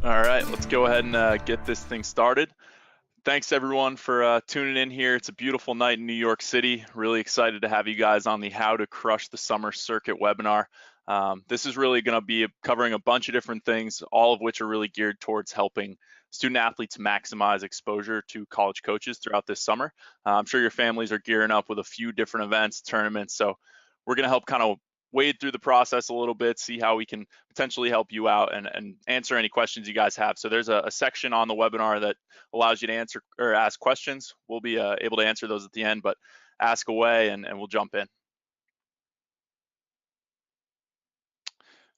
All right, let's go ahead and get this thing started. Thanks everyone for tuning in here. It's a beautiful night in New York City. Really excited to have you guys on the How to Crush the Summer Circuit webinar. This is really going to be covering a bunch of different things, all of which are really geared towards helping student athletes maximize exposure to college coaches throughout this summer. I'm sure your families are gearing up with a few different events, tournaments, so we're going to help kind of wade through the process a little bit, see how we can potentially help you out and answer any questions you guys have. So there's a section on the webinar that allows you to answer or ask questions. We'll be able to answer those at the end, but ask away and we'll jump in.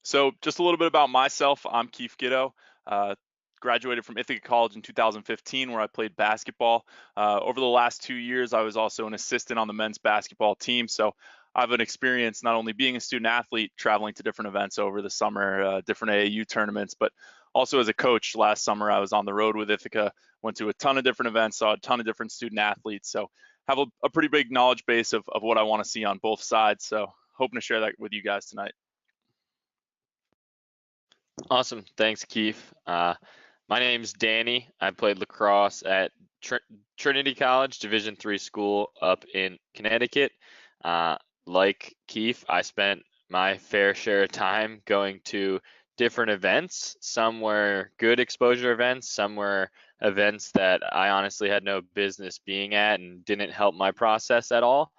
So just a little bit about myself. I'm Keith Giddo. Graduated from Ithaca College in 2015, where I played basketball. Over the last 2 years, I was also an assistant on the men's basketball team. So I have an experience not only being a student athlete, traveling to different events over the summer, different AAU tournaments, but also as a coach. Last summer, I was on the road with Ithaca, went to a ton of different events, saw a ton of different student athletes. So have a pretty big knowledge base of what I want to see on both sides. So hoping to share that with you guys tonight. Awesome. Thanks, Keith. My name's Danny. I played lacrosse at Trinity College, Division III school up in Connecticut. Like Keith, I spent my fair share of time going to different events. Some were good exposure events, some were events that I honestly had no business being at and didn't help my process at all.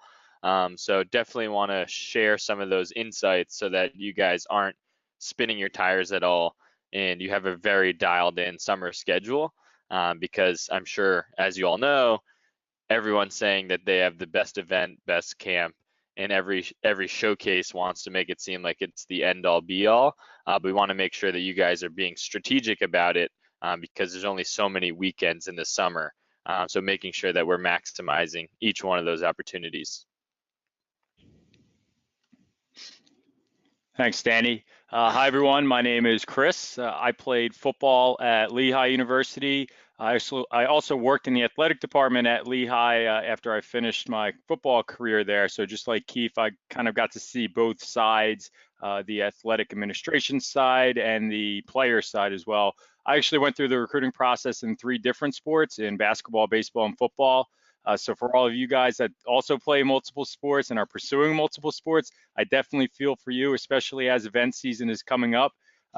So definitely want to share some of those insights so that you guys aren't spinning your tires at all and you have a very dialed in summer schedule, because I'm sure, as you all know, everyone's saying that they have the best event, best camp, and every showcase wants to make it seem like it's the end all be all. But we want to make sure that you guys are being strategic about it, because there's only so many weekends in the summer. So making sure that we're maximizing each one of those opportunities. Thanks, Danny. Hi, everyone. My name is Chris. I played football at Lehigh University. I also worked in the athletic department at Lehigh after I finished my football career there. So just like Keith, I kind of got to see both sides, the athletic administration side and the player side as well. I actually went through the recruiting process in 3 different sports, in basketball, baseball, and football. So for all of you guys that also play multiple sports and are pursuing multiple sports, I definitely feel for you, especially as event season is coming up.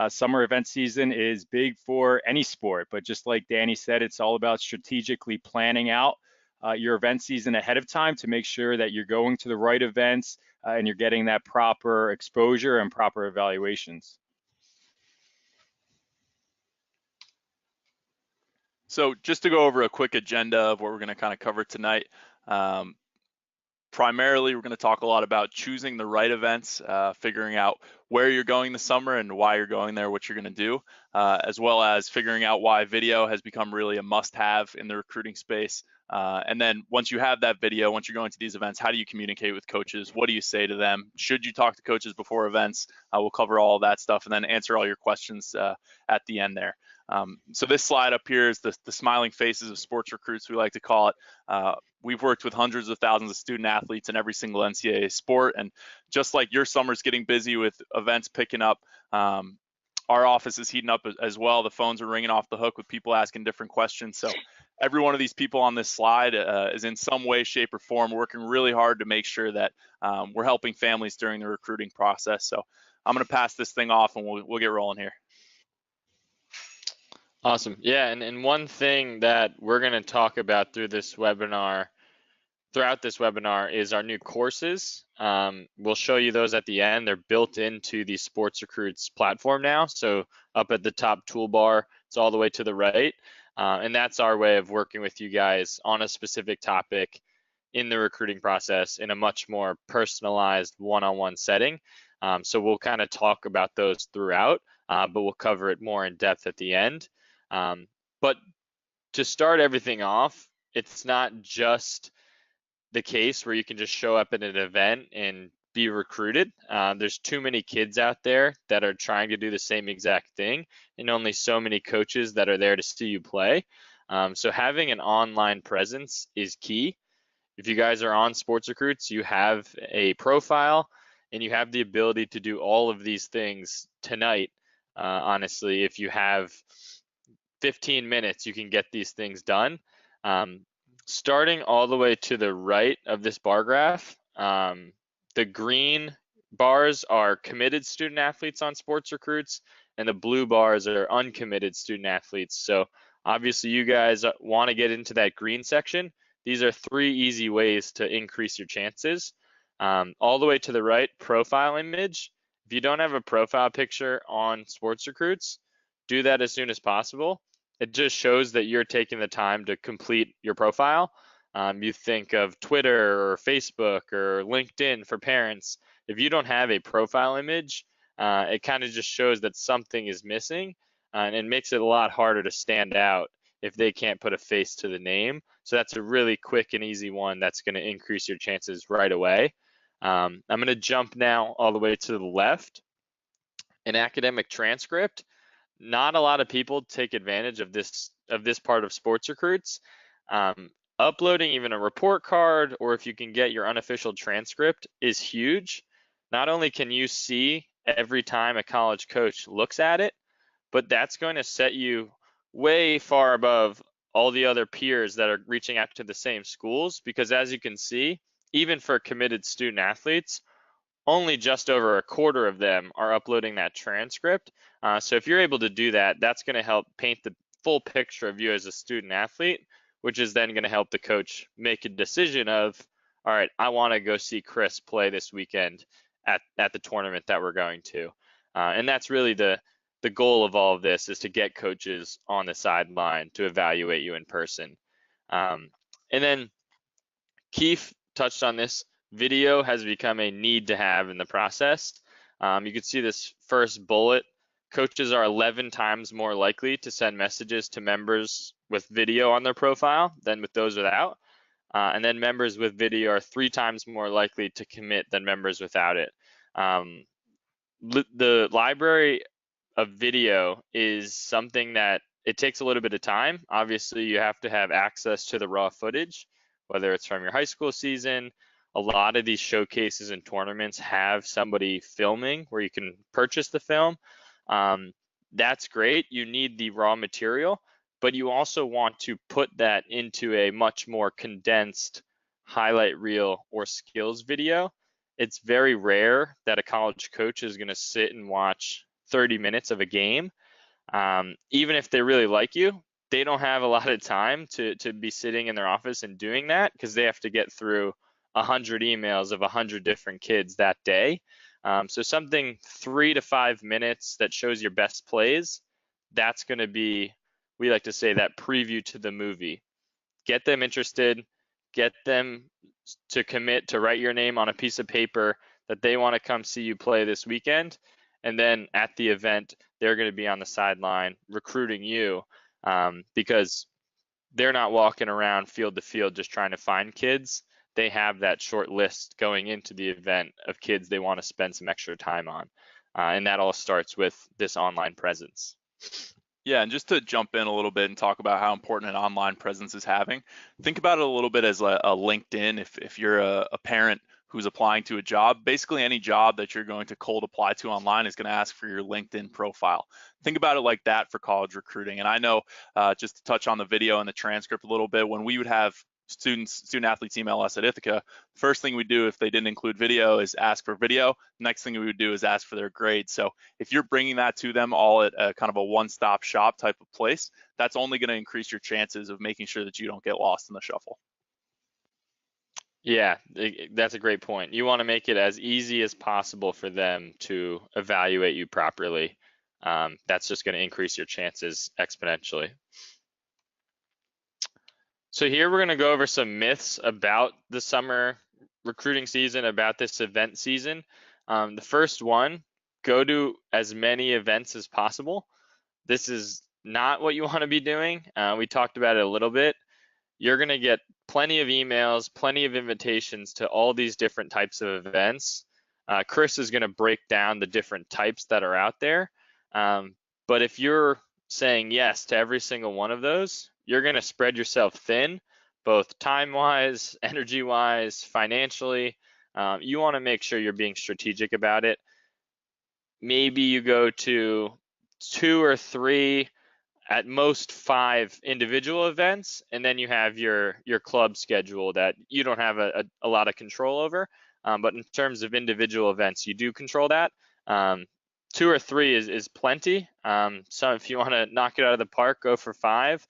Summer event season is big for any sport, but just like Danny said, it's all about strategically planning out your event season ahead of time to make sure that you're going to the right events and you're getting that proper exposure and proper evaluations. So just to go over a quick agenda of what we're going to kind of cover tonight. Primarily, we're going to talk a lot about choosing the right events, figuring out where you're going this summer and why you're going there, what you're going to do, as well as figuring out why video has become really a must-have in the recruiting space. And then once you have that video, once you're going to these events, how do you communicate with coaches? What do you say to them? Should you talk to coaches before events? We'll cover all of that stuff and then answer all your questions at the end there. So this slide up here is the smiling faces of sports recruits, we like to call it. We've worked with hundreds of thousands of student athletes in every single NCAA sport. And just like your summer's getting busy with events picking up, our office is heating up as well. The phones are ringing off the hook with people asking different questions. So every one of these people on this slide is in some way, shape, or form working really hard to make sure that we're helping families during the recruiting process. So I'm going to pass this thing off and we'll get rolling here. Awesome. Yeah, and one thing that we're going to talk about throughout this webinar is our new courses. We'll show you those at the end. They're built into the SportsRecruits platform now. So up at the top toolbar, it's all the way to the right. And that's our way of working with you guys on a specific topic in the recruiting process in a much more personalized one-on-one setting. So we'll kind of talk about those throughout, but we'll cover it more in depth at the end. But to start everything off, it's not just the case where you can just show up at an event and be recruited. There's too many kids out there that are trying to do the same exact thing, and only so many coaches that are there to see you play. So having an online presence is key. If you guys are on SportsRecruits, you have a profile and you have the ability to do all of these things tonight. Honestly, if you have 15 minutes, you can get these things done. Starting all the way to the right of this bar graph, the green bars are committed student athletes on SportsRecruits, and the blue bars are uncommitted student athletes. So obviously you guys want to get into that green section. These are 3 easy ways to increase your chances. All the way to the right, profile image. If you don't have a profile picture on SportsRecruits, do that as soon as possible. It just shows that you're taking the time to complete your profile. You think of Twitter or Facebook or LinkedIn for parents. If you don't have a profile image, it kind of just shows that something is missing, and it makes it a lot harder to stand out if they can't put a face to the name. So that's a really quick and easy one that's going to increase your chances right away. I'm going to jump now all the way to the left. An academic transcript. Not a lot of people take advantage of this part of SportsRecruits. Uploading even a report card, or if you can get your unofficial transcript, is huge. Not only can you see every time a college coach looks at it, but that's going to set you way far above all the other peers that are reaching out to the same schools, because as you can see, even for committed student athletes, only just over a quarter of them are uploading that transcript. So if you're able to do that, that's going to help paint the full picture of you as a student athlete, which is then going to help the coach make a decision of, all right, I want to go see Chris play this weekend at the tournament that we're going to. And that's really the goal of all of this, is to get coaches on the sideline to evaluate you in person. And then Keith touched on this. Video has become a need to have in the process. You can see this first bullet. Coaches are 11 times more likely to send messages to members with video on their profile than with those without. And then members with video are 3 times more likely to commit than members without it. The library of video is something that it takes a little bit of time. Obviously, you have to have access to the raw footage, whether it's from your high school season. A lot of these showcases and tournaments have somebody filming where you can purchase the film. That's great. You need the raw material, but you also want to put that into a much more condensed highlight reel or skills video. It's very rare that a college coach is going to sit and watch 30 minutes of a game. Even if they really like you, they don't have a lot of time to be sitting in their office and doing that, because they have to get through 100 emails of 100 different kids that day. So something 3 to 5 minutes that shows your best plays, that's going to be, we like to say, that preview to the movie. Get them interested, get them to commit to write your name on a piece of paper that they want to come see you play this weekend. And then at the event, they're going to be on the sideline recruiting you, because they're not walking around field to field just trying to find kids. They have that short list going into the event of kids they want to spend some extra time on. And that all starts with this online presence. Yeah, and just to jump in a little bit and talk about how important an online presence is having, think about it a little bit as a LinkedIn. If you're a parent who's applying to a job, basically any job that you're going to cold apply to online is going to ask for your LinkedIn profile. Think about it like that for college recruiting. And I know, just to touch on the video and the transcript a little bit, when we would have student athletes email us at Ithaca, first thing we do if they didn't include video is ask for video. Next thing we would do is ask for their grade. So if you're bringing that to them all at a kind of a one-stop shop type of place, that's only going to increase your chances of making sure that you don't get lost in the shuffle. Yeah, that's a great point. You want to make it as easy as possible for them to evaluate you properly. That's just going to increase your chances exponentially. So here we're going to go over some myths about the summer recruiting season, about this event season. The first one, go to as many events as possible. This is not what you want to be doing. We talked about it a little bit. You're going to get plenty of emails, plenty of invitations to all these different types of events. Chris is going to break down the different types that are out there. But if you're saying yes to every single one of those, you're going to spread yourself thin, both time-wise, energy-wise, financially. You want to make sure you're being strategic about it. Maybe you go to 2 or 3 at most 5 individual events, and then you have your club schedule that you don't have a lot of control over. But in terms of individual events, you do control that. 2 or 3 is plenty. So if you want to knock it out of the park, go for 5.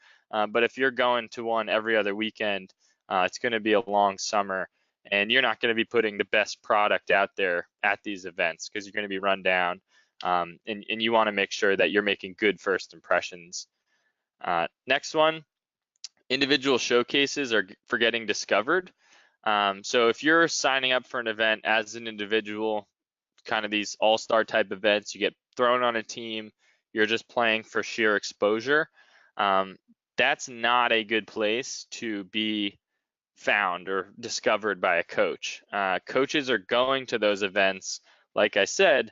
But if you're going to one every other weekend, it's going to be a long summer, and you're not going to be putting the best product out there at these events because you're going to be run down. And you want to make sure that you're making good first impressions. Next one, individual showcases are for getting discovered. So if you're signing up for an event as an individual, kind of these all-star type events, you get thrown on a team, you're just playing for sheer exposure, that's not a good place to be found or discovered by a coach. Coaches are going to those events, like I said,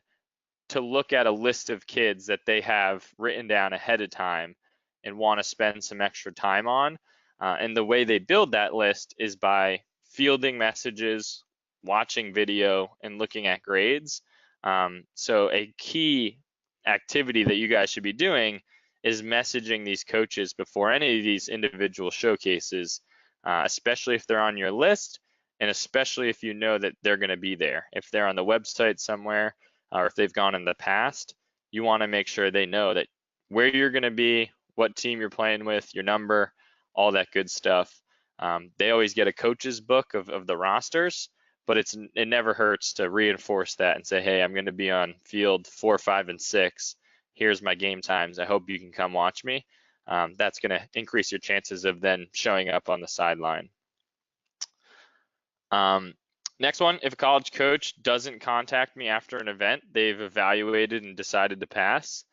to look at a list of kids that they have written down ahead of time and want to spend some extra time on. And the way they build that list is by fielding messages, watching video, and looking at grades. So a key activity that you guys should be doing is messaging these coaches before any of these individual showcases, especially if they're on your list, and especially if you know that they're going to be there. If they're on the website somewhere, or if they've gone in the past, you want to make sure they know that where you're going to be, what team you're playing with, your number, all that good stuff. They always get a coach's book of the rosters, but it never hurts to reinforce that and say, hey, I'm going to be on field 4, 5, and 6. Here's my game times. I hope you can come watch me. That's going to increase your chances of then showing up on the sideline. Next one, if a college coach doesn't contact me after an event, they've evaluated and decided to pass.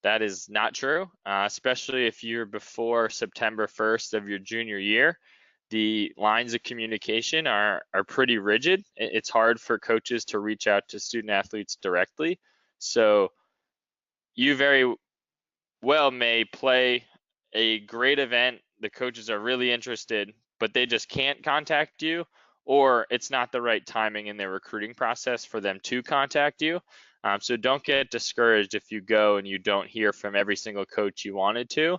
That is not true, especially if you're before September 1st of your junior year. The lines of communication are pretty rigid. It's hard for coaches to reach out to student athletes directly. So you very well may play a great event, the coaches are really interested, but they just can't contact you, or it's not the right timing in their recruiting process for them to contact you. So don't get discouraged if you go and you don't hear from every single coach you wanted to.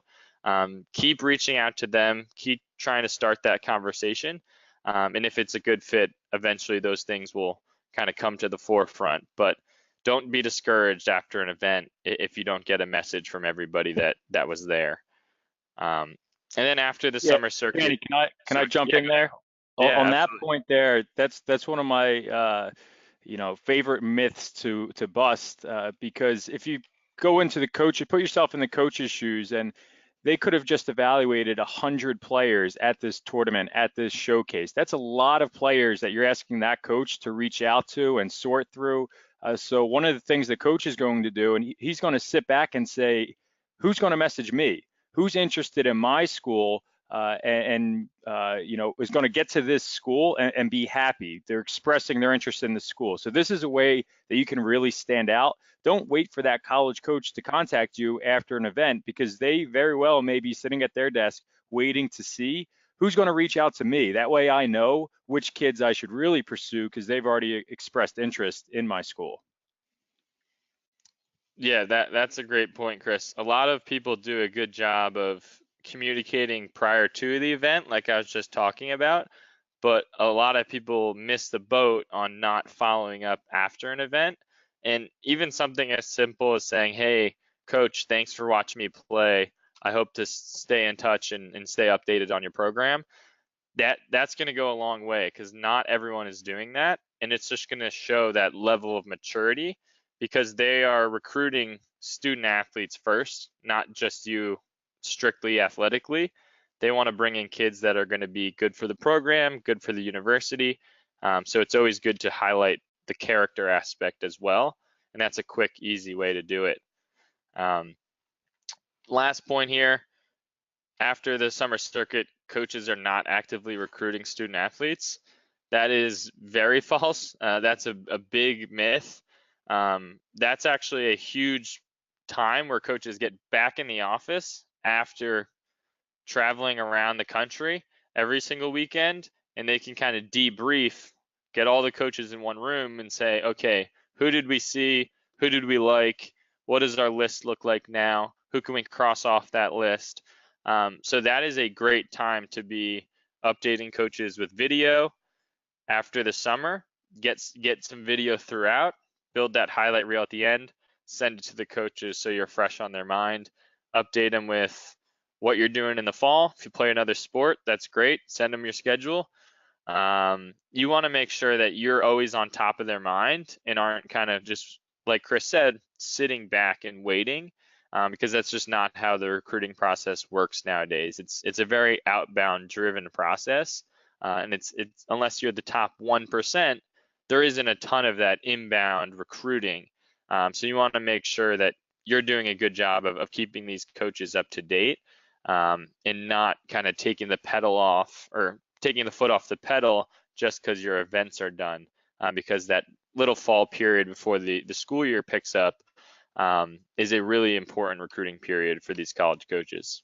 Keep reaching out to them, keep trying to start that conversation. And if it's a good fit, eventually those things will kind of come to the forefront. But don't be discouraged after an event if you don't get a message from everybody that was there. And then after the summer circuit, Danny, can I jump in there? Yeah, On that point there, that's one of my favorite myths to bust, because if you go into the coach, you put yourself in the coach's shoes, and they could have just evaluated 100 players at this tournament, at this showcase. That's a lot of players that you're asking that coach to reach out to and sort through. So one of the things the coach is going to do, and he's going to sit back and say, who's going to message me? Who's interested in my school? Is going to get to this school and be happy. They're expressing their interest in the school. So this is a way that you can really stand out. Don't wait for that college coach to contact you after an event, because they very well may be sitting at their desk waiting to see who's going to reach out to me. That way I know which kids I should really pursue because they've already expressed interest in my school. Yeah, that's a great point, Chris. A lot of people do a good job of communicating prior to the event, like I was just talking about, but a lot of people miss the boat on not following up after an event. And even something as simple as saying, hey, coach, thanks for watching me play. I hope to stay in touch and stay updated on your program. That's going to go a long way, because not everyone is doing that. And it's just going to show that level of maturity, because they are recruiting student athletes first, not just you strictly athletically. They want to bring in kids that are going to be good for the program, good for the university. So it's always good to highlight the character aspect as well. And that's a quick, easy way to do it. Last point here, after the summer circuit, coaches are not actively recruiting student athletes. That is very false. That's a big myth. That's actually a huge time where coaches get back in the office after traveling around the country every single weekend, and they can kind of debrief, get all the coaches in one room and say, okay, who did we see? Who did we like? What does our list look like now? Who can we cross off that list? So that is a great time to be updating coaches with video after the summer. Get some video throughout, build that highlight reel at the end, send it to the coaches so you're fresh on their mind. Update them with what you're doing in the fall. If you play another sport, that's great. Send them your schedule. You want to make sure that you're always on top of their mind and aren't kind of just, like Chris said, sitting back and waiting, because that's just not how the recruiting process works nowadays. It's a very outbound driven process, and it's unless you're the top 1%, there isn't a ton of that inbound recruiting. So you want to make sure that you're doing a good job of keeping these coaches up to date, and not kind of taking the pedal off or taking the foot off the pedal just because your events are done, because that little fall period before the school year picks up is a really important recruiting period for these college coaches.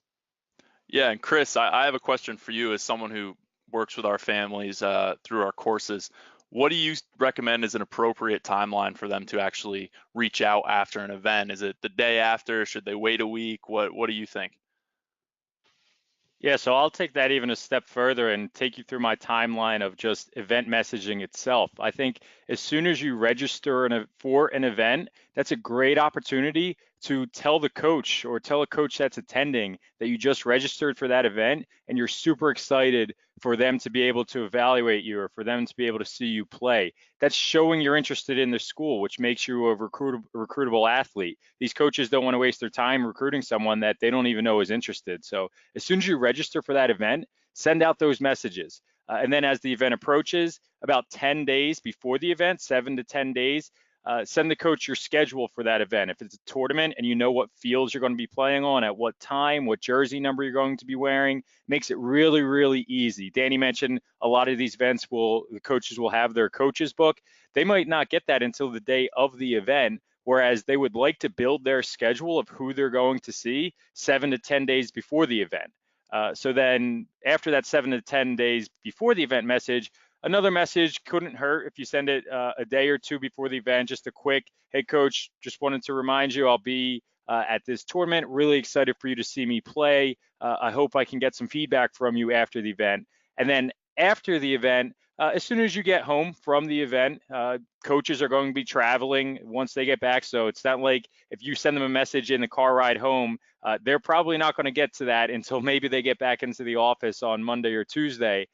Yeah, and Chris, I have a question for you as someone who works with our families through our courses. What do you recommend as an appropriate timeline for them to actually reach out after an event? Is it the day after? Should they wait a week? What do you think? Yeah, so I'll take that even a step further and take you through my timeline of just event messaging itself. I think as soon as you register for an event, that's a great opportunity to tell the coach or tell a coach that's attending that you just registered for that event and you're super excited for them to be able to evaluate you or for them to be able to see you play. That's showing you're interested in the school, which makes you a recruitable athlete. These coaches don't want to waste their time recruiting someone that they don't even know is interested. So as soon as you register for that event, send out those messages. And then as the event approaches, about 10 days before the event, 7 to 10 days, send the coach your schedule for that event. If it's a tournament and you know what fields you're going to be playing on, at what time, what jersey number you're going to be wearing, makes it really, really easy. Danny mentioned a lot of these events the coaches will have their coaches book. They might not get that until the day of the event, whereas they would like to build their schedule of who they're going to see 7 to 10 days before the event. So then after that 7 to 10 days before the event message, another message couldn't hurt if you send it a day or two before the event, just a quick, hey coach, just wanted to remind you I'll be at this tournament, really excited for you to see me play. I hope I can get some feedback from you after the event. And then after the event, as soon as you get home from the event, coaches are going to be traveling once they get back. So it's not like if you send them a message in the car ride home, they're probably not going to get to that until maybe they get back into the office on Monday or Tuesday.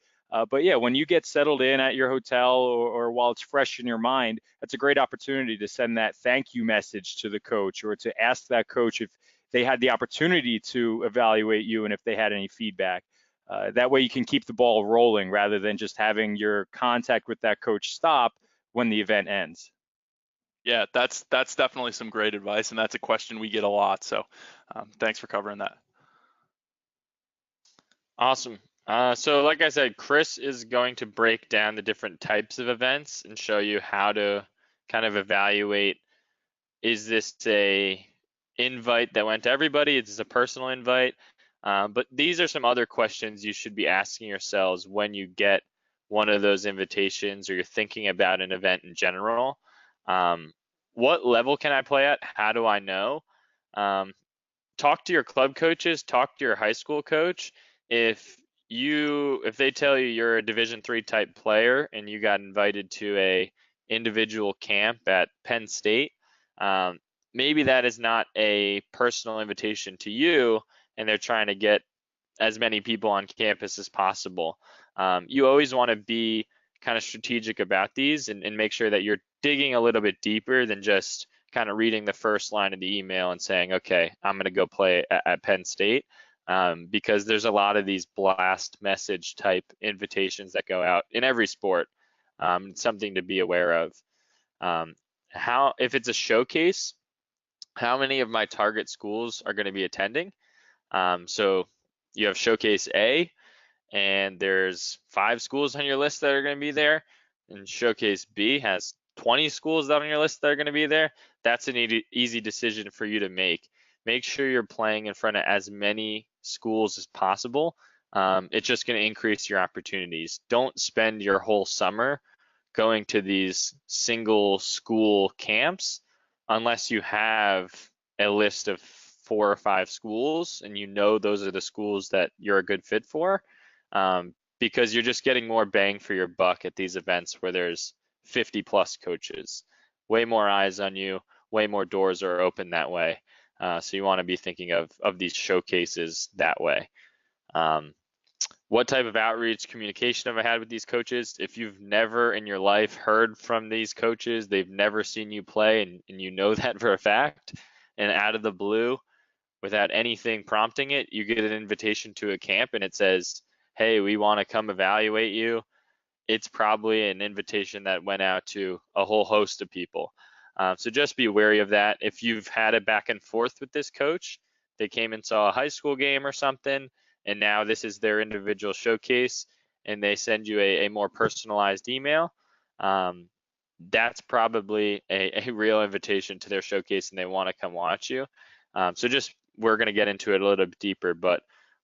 But yeah, when you get settled in at your hotel or while it's fresh in your mind, that's a great opportunity to send that thank you message to the coach or to ask that coach if they had the opportunity to evaluate you and if they had any feedback. That way you can keep the ball rolling rather than just having your contact with that coach stop when the event ends. Yeah, that's definitely some great advice, and that's a question we get a lot. So thanks for covering that. Awesome. So like I said, Chris is going to break down the different types of events and show you how to kind of evaluate, is this a invite that went to everybody? Is this a personal invite? But these are some other questions you should be asking yourselves when you get one of those invitations or you're thinking about an event in general. What level can I play at? How do I know? Talk to your club coaches, talk to your high school coach. If they tell you you're a Division III type player and you got invited to a individual camp at Penn State, maybe that is not a personal invitation to you and they're trying to get as many people on campus as possible. You always want to be kind of strategic about these and make sure that you're digging a little bit deeper than just kind of reading the first line of the email and saying, okay, I'm going to go play at Penn State. Because there's a lot of these blast message type invitations that go out in every sport. Something to be aware of. If it's a showcase, how many of my target schools are going to be attending? So you have showcase A, and there's 5 schools on your list that are going to be there, and showcase B has 20 schools that are on your list that are going to be there. That's an easy decision for you to make. Make sure you're playing in front of as many schools as possible. It's just going to increase your opportunities. Don't spend your whole summer going to these single school camps unless you have a list of 4 or 5 schools, and you know those are the schools that you're a good fit for, because you're just getting more bang for your buck at these events where there's 50 plus coaches, way more eyes on you, way more doors are open that way. So you want to be thinking of these showcases that way. What type of outreach communication have I had with these coaches? If you've never in your life heard from these coaches, they've never seen you play, and you know that for a fact, and out of the blue, without anything prompting it, you get an invitation to a camp and it says, hey, we want to come evaluate you. It's probably an invitation that went out to a whole host of people. So just be wary of that. If you've had a back and forth with this coach, they came and saw a high school game or something, and now this is their individual showcase, and they send you a more personalized email, that's probably a real invitation to their showcase and they want to come watch you. So just, we're going to get into it a little bit deeper, but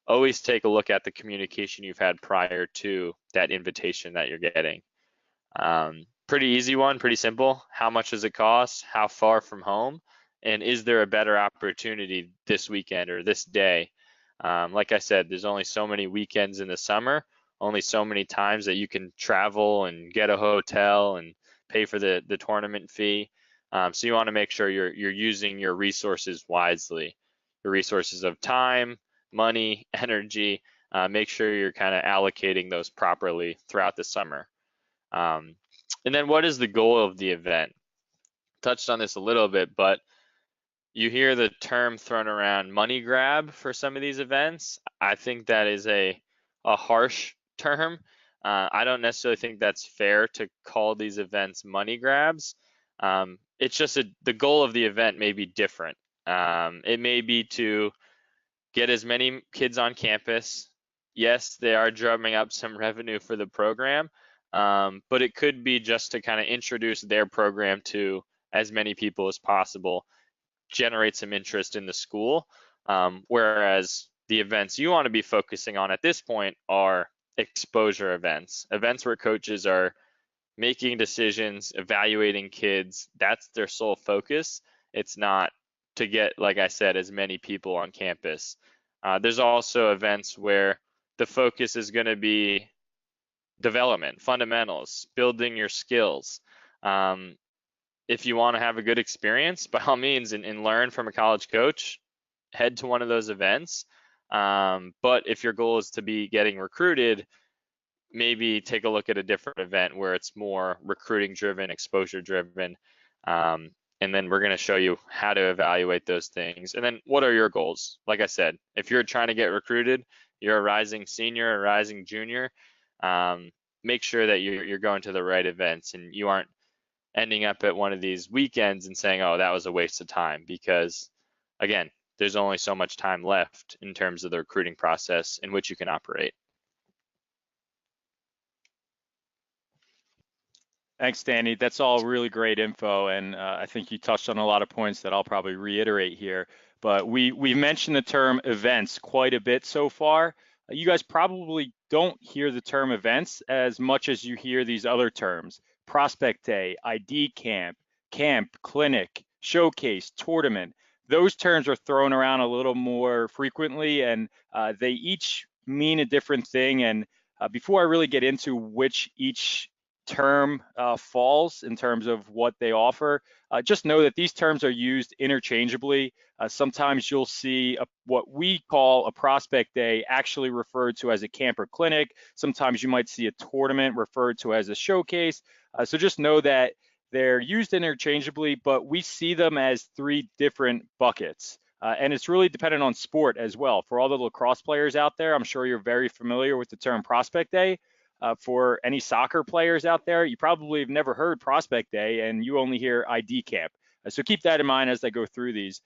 always take a look at the communication you've had prior to that invitation that you're getting. Pretty easy one, pretty simple. How much does it cost? How far from home? And is there a better opportunity this weekend or this day? Like I said, there's only so many weekends in the summer, only so many times that you can travel and get a hotel and pay for the tournament fee. So you want to make sure you're using your resources wisely, your resources of time, money, energy. Make sure you're kind of allocating those properly throughout the summer. And then what is the goal of the event? Touched on this a little bit, but you hear the term thrown around, money grab, for some of these events. I think that is a harsh term. I don't necessarily think that's fair to call these events money grabs. It's just the goal of the event may be different. It may be to get as many kids on campus. Yes, they are drumming up some revenue for the program, but it could be just to kind of introduce their program to as many people as possible, generate some interest in the school, whereas the events you want to be focusing on at this point are exposure events where coaches are making decisions, evaluating kids. That's their sole focus. It's not to get, like I said, as many people on campus. There's also events where the focus is going to be development, fundamentals, building your skills. If you want to have a good experience, by all means, and learn from a college coach, head to one of those events. But if your goal is to be getting recruited, maybe take a look at a different event where it's more recruiting driven, exposure driven. And then we're going to show you how to evaluate those things. And then what are your goals? Like I said, if you're trying to get recruited, you're a rising senior, a rising junior, make sure that you're going to the right events and you aren't ending up at one of these weekends and saying, oh, that was a waste of time, because again, there's only so much time left in terms of the recruiting process in which you can operate. Thanks, Danny. That's all really great info, and I think you touched on a lot of points that I'll probably reiterate here. But we've mentioned the term events quite a bit so far. You guys probably don't hear the term events as much as you hear these other terms: prospect day, ID camp, clinic, showcase, tournament. Those terms are thrown around a little more frequently, and they each mean a different thing. And before I really get into which each term falls in terms of what they offer, just know that these terms are used interchangeably. Sometimes you'll see what we call a prospect day actually referred to as a camp or clinic. Sometimes you might see a tournament referred to as a showcase. So just know that they're used interchangeably, but we see them as three different buckets. And it's really dependent on sport as well. For all the lacrosse players out there, I'm sure you're very familiar with the term prospect day. For any soccer players out there, you probably have never heard prospect day and you only hear ID camp. So keep that in mind as I go through these.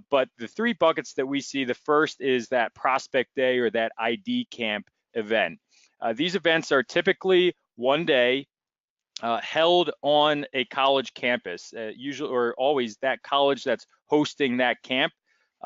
But the three buckets that we see, the first is that prospect day or that ID camp event. These events are typically one day, held on a college campus, usually or always that college that's hosting that camp.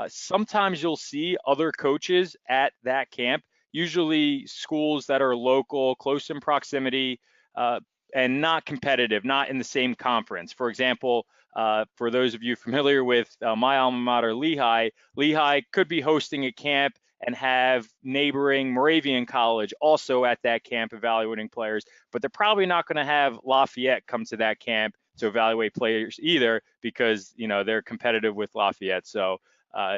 Sometimes you'll see other coaches at that camp, usually schools that are local, close in proximity, and not competitive, not in the same conference. For example, For those of you familiar with my alma mater, Lehigh, Lehigh could be hosting a camp and have neighboring Moravian College also at that camp evaluating players, but they're probably not going to have Lafayette come to that camp to evaluate players either, because they're competitive with Lafayette. So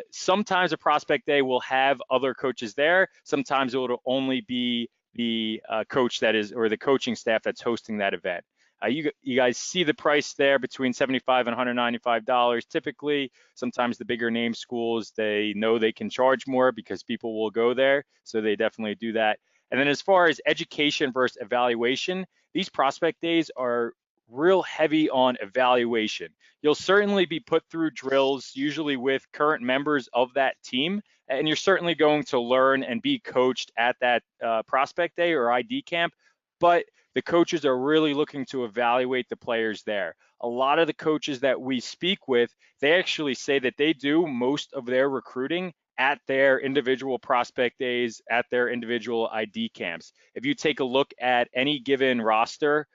sometimes a prospect day will have other coaches there. Sometimes it will only be the coach that is, or the coaching staff that's hosting that event. You guys see the price there between $75 and $195 typically. Sometimes the bigger name schools, they know they can charge more because people will go there, so they definitely do that. And then as far as education versus evaluation, these prospect days are real heavy on evaluation. You'll certainly be put through drills, usually with current members of that team, and you're certainly going to learn and be coached at that prospect day or ID camp, but the coaches are really looking to evaluate the players there. A lot of the coaches that we speak with, they actually say that they do most of their recruiting at their individual prospect days, at their individual ID camps. If you take a look at any given roster,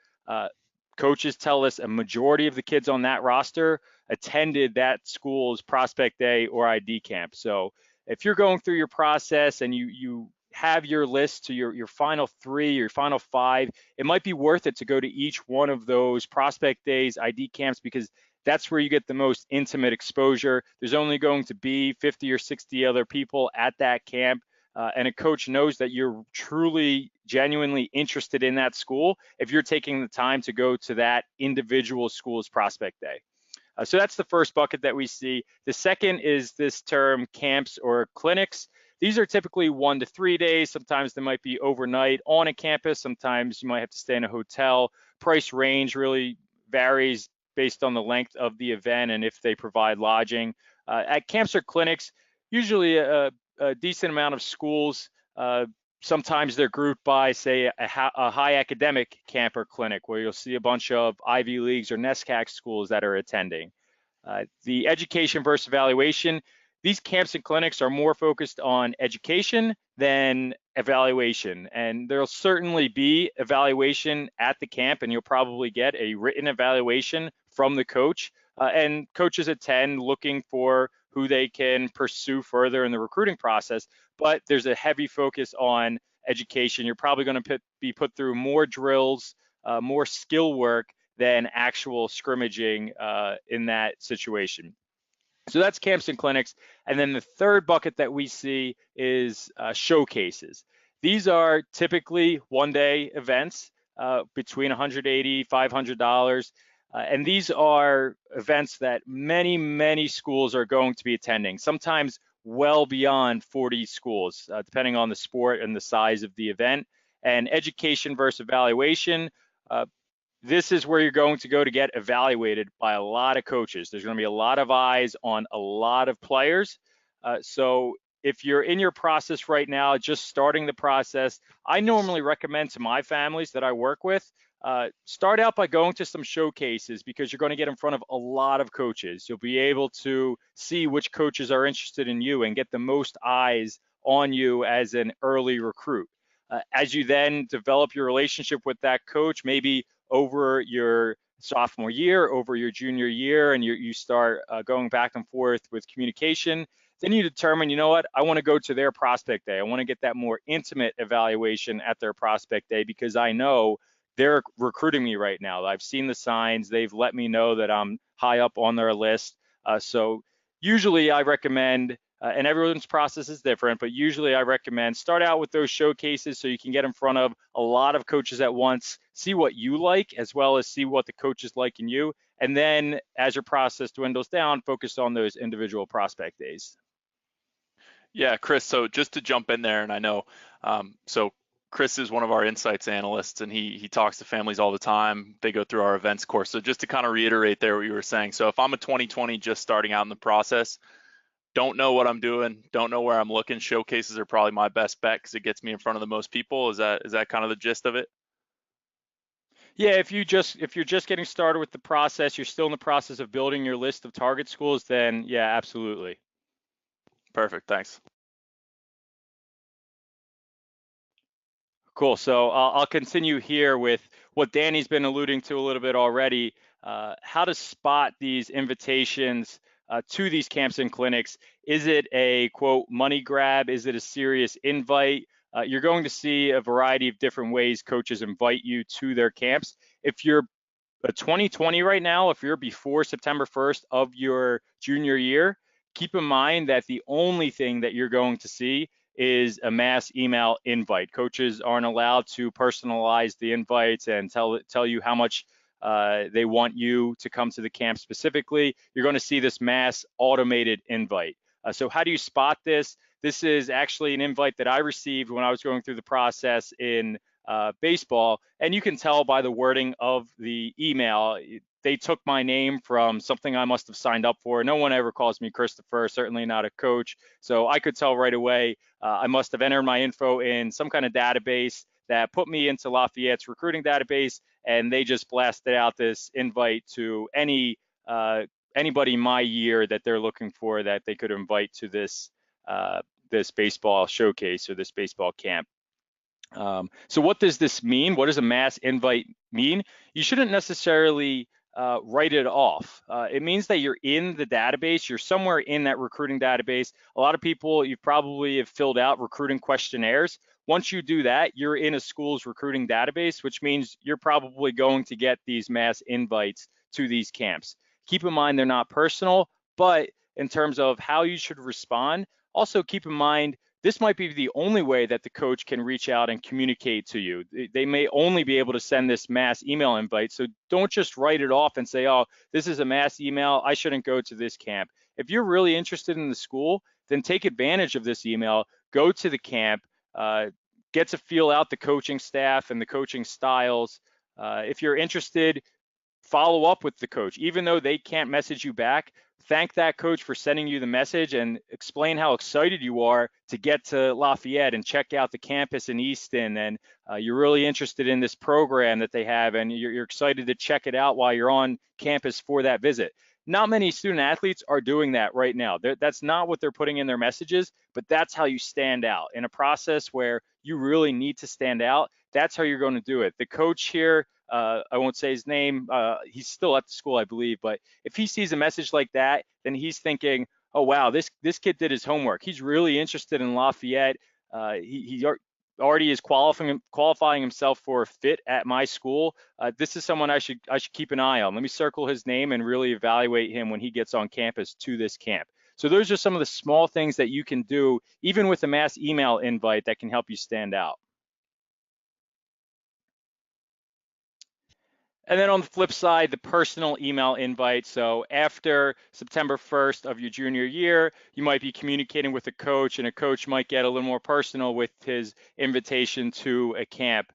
coaches tell us a majority of the kids on that roster attended that school's prospect day or ID camp. So if you're going through your process and you have your list to your final 3, your final 5, it might be worth it to go to each one of those prospect days, ID camps, because that's where you get the most intimate exposure. There's only going to be 50 or 60 other people at that camp. And a coach knows that you're truly, genuinely interested in that school if you're taking the time to go to that individual school's prospect day. So that's the first bucket that we see. The second is this term camps or clinics. These are typically 1 to 3 days. Sometimes they might be overnight on a campus. Sometimes you might have to stay in a hotel. Price range really varies based on the length of the event and if they provide lodging. At camps or clinics, usually a decent amount of schools, sometimes they're grouped by, say, a high academic camp or clinic, where you'll see a bunch of Ivy Leagues or NESCAC schools that are attending. The education versus evaluation, these camps and clinics are more focused on education than evaluation. And there'll certainly be evaluation at the camp, and you'll probably get a written evaluation from the coach. And coaches attend looking for who they can pursue further in the recruiting process. But there's a heavy focus on education. You're probably going to be put through more drills, more skill work than actual scrimmaging in that situation. So that's camps and clinics. And then the third bucket that we see is showcases. These are typically one-day events between $180, $500. And these are events that many, many schools are going to be attending, sometimes well beyond 40 schools, depending on the sport and the size of the event. And education versus evaluation, this is where you're going to go to get evaluated by a lot of coaches. There's going to be a lot of eyes on a lot of players. So if you're in your process right now, just starting the process, I normally recommend to my families that I work with, start out by going to some showcases, because you're going to get in front of a lot of coaches. You'll be able to see which coaches are interested in you and get the most eyes on you as an early recruit. As you then develop your relationship with that coach, maybe over your sophomore year, over your junior year, and you start going back and forth with communication, then you determine, you know what, I want to go to their prospect day. I want to get that more intimate evaluation at their prospect day, because I know they're recruiting me right now. I've seen the signs. They've let me know that I'm high up on their list. So usually I recommend, and everyone's process is different, but usually I recommend start out with those showcases so you can get in front of a lot of coaches at once, see what you like, as well as see what the coaches like in you. And then as your process dwindles down, focus on those individual prospect days. Yeah, Chris, so just to jump in there, and I know, so Chris is one of our insights analysts, and he talks to families all the time. They go through our events course. So just to kind of reiterate there what you were saying. So if I'm a 2020 just starting out in the process, don't know what I'm doing, don't know where I'm looking, showcases are probably my best bet because it gets me in front of the most people. Is that kind of the gist of it? Yeah, if you're just getting started with the process, you're still in the process of building your list of target schools, then yeah, absolutely. Perfect, thanks. Cool. So I'll continue here with what Danny's been alluding to a little bit already. how to spot these invitations to these camps and clinics. Is it a, quote, money grab? Is it a serious invite? You're going to see a variety of different ways coaches invite you to their camps. If you're a 2020 right now, if you're before September 1st of your junior year, keep in mind that the only thing that you're going to see is a mass email invite. Coaches aren't allowed to personalize the invites and tell you how much they want you to come to the camp specifically. You're going to see this mass automated invite. So how do you spot this? This is actually an invite that I received when I was going through the process in baseball, and you can tell by the wording of the email. They took my name from something I must have signed up for. No one ever calls me Christopher, certainly not a coach. So I could tell right away I must have entered my info in some kind of database that put me into Lafayette's recruiting database, and they just blasted out this invite to anybody my year that they're looking for that they could invite to this this baseball showcase or this baseball camp. So what does this mean? What does a mass invite mean? You shouldn't necessarily write it off. It means that you're in the database, you're somewhere in that recruiting database. A lot of people, you probably have filled out recruiting questionnaires. Once you do that, you're in a school's recruiting database, which means you're probably going to get these mass invites to these camps. Keep in mind, they're not personal, but in terms of how you should respond, also keep in mind, this might be the only way that the coach can reach out and communicate to you. They may only be able to send this mass email invite. So don't just write it off and say, oh, this is a mass email, I shouldn't go to this camp. If you're really interested in the school, then take advantage of this email, go to the camp, get to feel out the coaching staff and the coaching styles. If you're interested, follow up with the coach. Even though they can't message you back, thank that coach for sending you the message and explain how excited you are to get to Lafayette and check out the campus in Easton. And you're really interested in this program that they have, and you're excited to check it out while you're on campus for that visit. Not many student athletes are doing that right now. That's not what they're putting in their messages, but that's how you stand out. In a process where you really need to stand out, that's how you're going to do it. The coach here, I won't say his name, he's still at the school, I believe, but if he sees a message like that, then he's thinking, oh, wow, this kid did his homework. He's really interested in Lafayette. He already is qualifying himself for a fit at my school. This is someone I should keep an eye on. Let me circle his name and really evaluate him when he gets on campus to this camp. So those are some of the small things that you can do, even with a mass email invite, that can help you stand out. And then on the flip side, the personal email invite. So after September 1st of your junior year, you might be communicating with a coach, and a coach might get a little more personal with his invitation to a camp.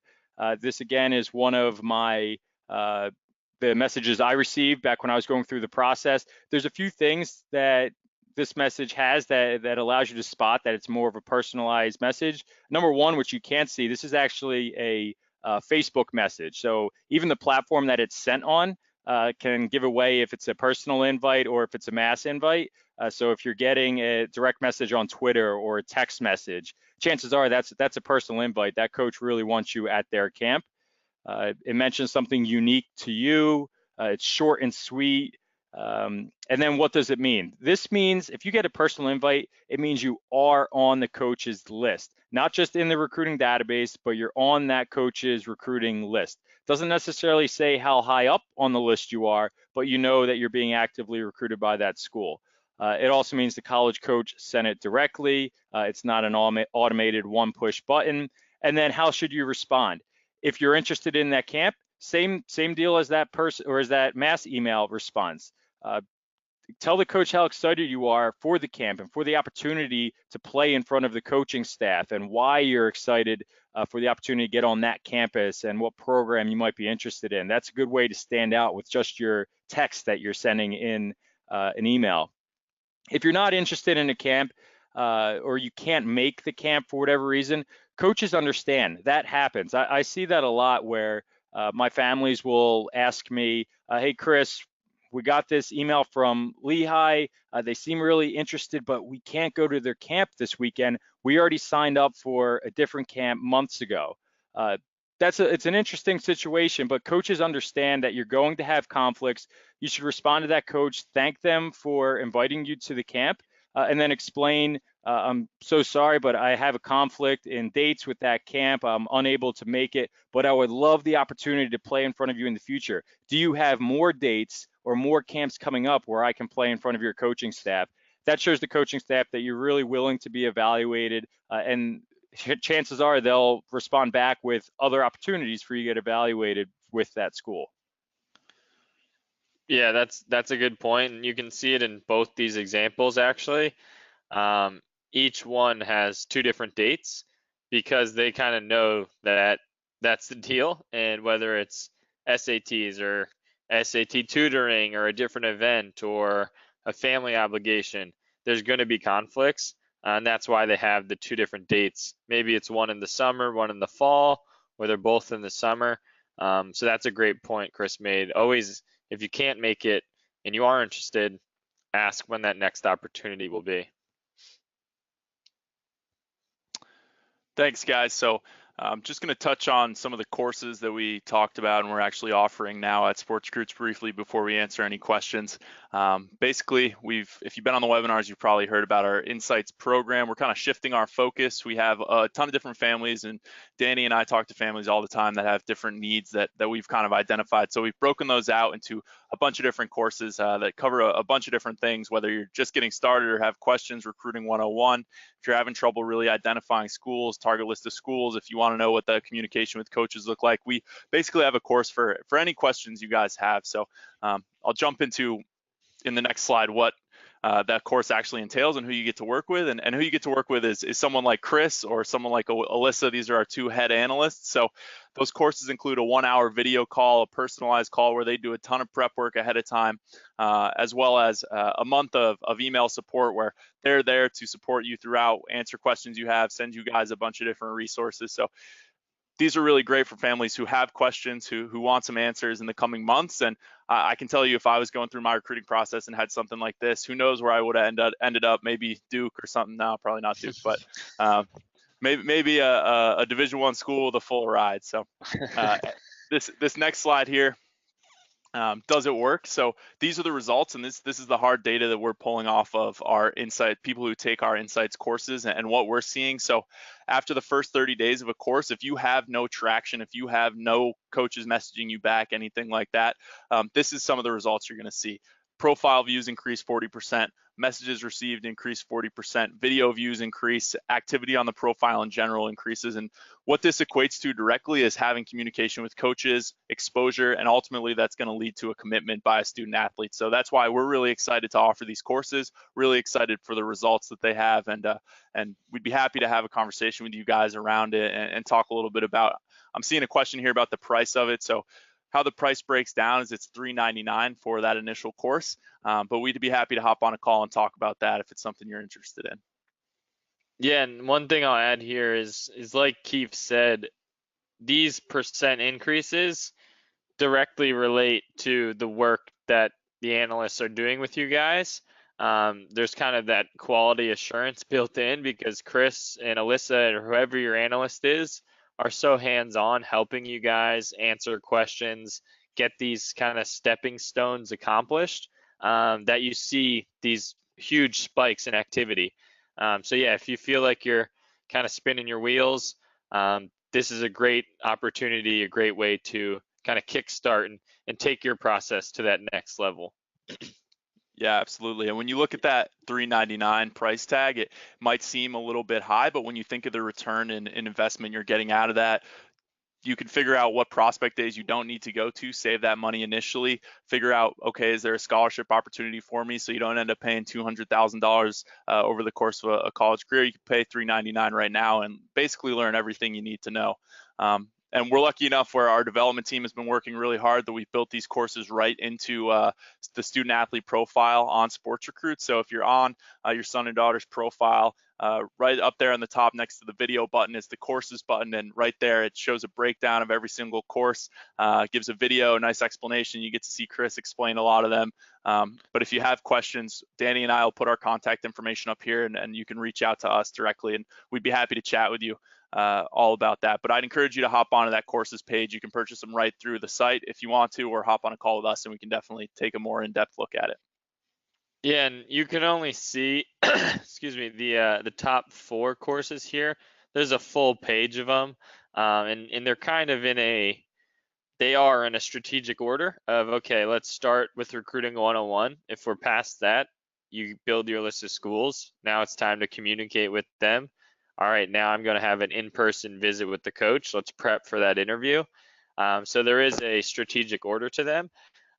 This again is one of my the messages I received back when I was going through the process. There's a few things that this message has that allows you to spot that it's more of a personalized message. Number one, which you can't see, this is actually a Facebook message. So even the platform that it's sent on can give away if it's a personal invite or if it's a mass invite. So if you're getting a direct message on Twitter or a text message, chances are that's a personal invite. That coach really wants you at their camp. It mentions something unique to you. It's short and sweet. And then what does it mean? This means if you get a personal invite, it means you are on the coach's list, not just in the recruiting database, but you're on that coach's recruiting list. Doesn't necessarily say how high up on the list you are, but you know that you're being actively recruited by that school. It also means the college coach sent it directly. It's not an automated one push button. And then how should you respond? If you're interested in that camp, same deal as that person or as that mass email response. Tell the coach how excited you are for the camp and for the opportunity to play in front of the coaching staff, and why you're excited for the opportunity to get on that campus and what program you might be interested in. That's a good way to stand out with just your text that you're sending in an email. If you're not interested in a camp or you can't make the camp for whatever reason, coaches understand. That happens. I see that a lot where my families will ask me, hey, Chris, we got this email from Lehigh. They seem really interested, but we can't go to their camp this weekend. We already signed up for a different camp months ago. it's an interesting situation, but coaches understand that you're going to have conflicts. You should respond to that coach, thank them for inviting you to the camp, and then explain, I'm so sorry, but I have a conflict in dates with that camp. I'm unable to make it, but I would love the opportunity to play in front of you in the future. Do you have more dates or more camps coming up where I can play in front of your coaching staff? That shows the coaching staff that you're really willing to be evaluated, and chances are they'll respond back with other opportunities for you to get evaluated with that school. Yeah, that's a good point, and you can see it in both these examples actually. Each one has two different dates because they kind of know that that's the deal, and whether it's SATs or SAT tutoring or a different event or a family obligation, there's going to be conflicts, and that's why they have the two different dates. Maybe it's one in the summer, one in the fall, or they're both in the summer. So that's a great point Chris made. Always, if you can't make it and you are interested, ask when that next opportunity will be. Thanks, guys. So I'm just going to touch on some of the courses that we talked about and we're actually offering now at SportsRecruits briefly before we answer any questions. Basically, if you've been on the webinars, you've probably heard about our Insights program. We're kind of shifting our focus. We have a ton of different families, and Danny and I talk to families all the time that have different needs that we've kind of identified. So we've broken those out into a bunch of different courses that cover a bunch of different things, whether you're just getting started or have questions, Recruiting 101. If you're having trouble really identifying schools, target list of schools, if you want to know what the communication with coaches look like, we basically have a course for any questions you guys have. So I'll jump into in the next slide what that course actually entails and who you get to work with. And who you get to work with is someone like Chris or someone like Alyssa. These are our two head analysts. So those courses include a 1-hour video call, a personalized call where they do a ton of prep work ahead of time, as well as a month of email support where they're there to support you throughout, answer questions you have, send you guys a bunch of different resources. So these are really great for families who have questions, who want some answers in the coming months. And I can tell you, if I was going through my recruiting process and had something like this, who knows where I would have ended up, maybe Duke or something. No, probably not Duke, but maybe a Division I school with a full ride. So this next slide here, does it work? So these are the results, and this is the hard data that we're pulling off of our insight, people who take our insights courses, and what we're seeing. So after the first 30 days of a course, if you have no traction, if you have no coaches messaging you back, anything like that, this is some of the results you're going to see. Profile views increase 40%, messages received increase 40%, video views increase, activity on the profile in general increases. And what this equates to directly is having communication with coaches, exposure, and ultimately that's going to lead to a commitment by a student athlete. So that's why we're really excited to offer these courses, really excited for the results that they have, and we'd be happy to have a conversation with you guys around it and talk a little bit about, I'm seeing a question here about the price of it. So how the price breaks down is it's $399 for that initial course, but we'd be happy to hop on a call and talk about that if it's something you're interested in. Yeah, and one thing I'll add here is like Keith said, these percent increases directly relate to the work that the analysts are doing with you guys. There's kind of that quality assurance built in because Chris and Alyssa or whoever your analyst is are so hands-on helping you guys answer questions, get these kind of stepping stones accomplished, that you see these huge spikes in activity. So yeah, if you feel like you're kind of spinning your wheels, this is a great opportunity, a great way to kind of kickstart and take your process to that next level. Yeah, absolutely. And when you look at that $399 price tag, it might seem a little bit high, but when you think of the return and investment you're getting out of that, you can figure out what prospect days you don't need to go to, save that money initially, figure out, okay, is there a scholarship opportunity for me so you don't end up paying $200,000 over the course of a college career. You can pay $399 right now and basically learn everything you need to know. And we're lucky enough where our development team has been working really hard that we've built these courses right into the student athlete profile on SportsRecruits. So if you're on your son and daughter's profile, right up there on the top next to the video button is the courses button, and right there it shows a breakdown of every single course, gives a video, a nice explanation. You get to see Chris explain a lot of them. But if you have questions, Danny and I will put our contact information up here, and you can reach out to us directly, and we'd be happy to chat with you. all about that. But I'd encourage you to hop onto that courses page. You can purchase them right through the site if you want to, or hop on a call with us and we can definitely take a more in-depth look at it. Yeah, and you can only see, excuse me, the top 4 courses here. There's a full page of them, and they're kind of they are in a strategic order of, okay, let's start with recruiting 101. If we're past that, you build your list of schools. Now it's time to communicate with them. All right, now I'm going to have an in-person visit with the coach. Let's prep for that interview. So there is a strategic order to them.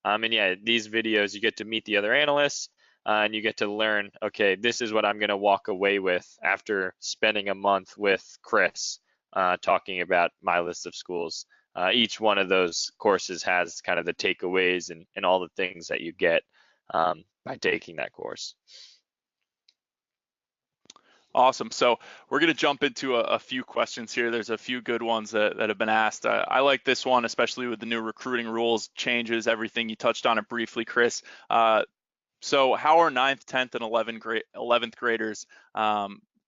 And yeah, these videos, you get to meet the other analysts, and you get to learn, okay, this is what I'm going to walk away with after spending a month with Chris talking about my list of schools. Each one of those courses has kind of the takeaways and all the things that you get by taking that course. Awesome. So we're going to jump into a few questions here. There's a few good ones that have been asked. I like this one, especially with the new recruiting rules changes, everything. You touched on it briefly, Chris. So how are 9th, 10th, and 11th graders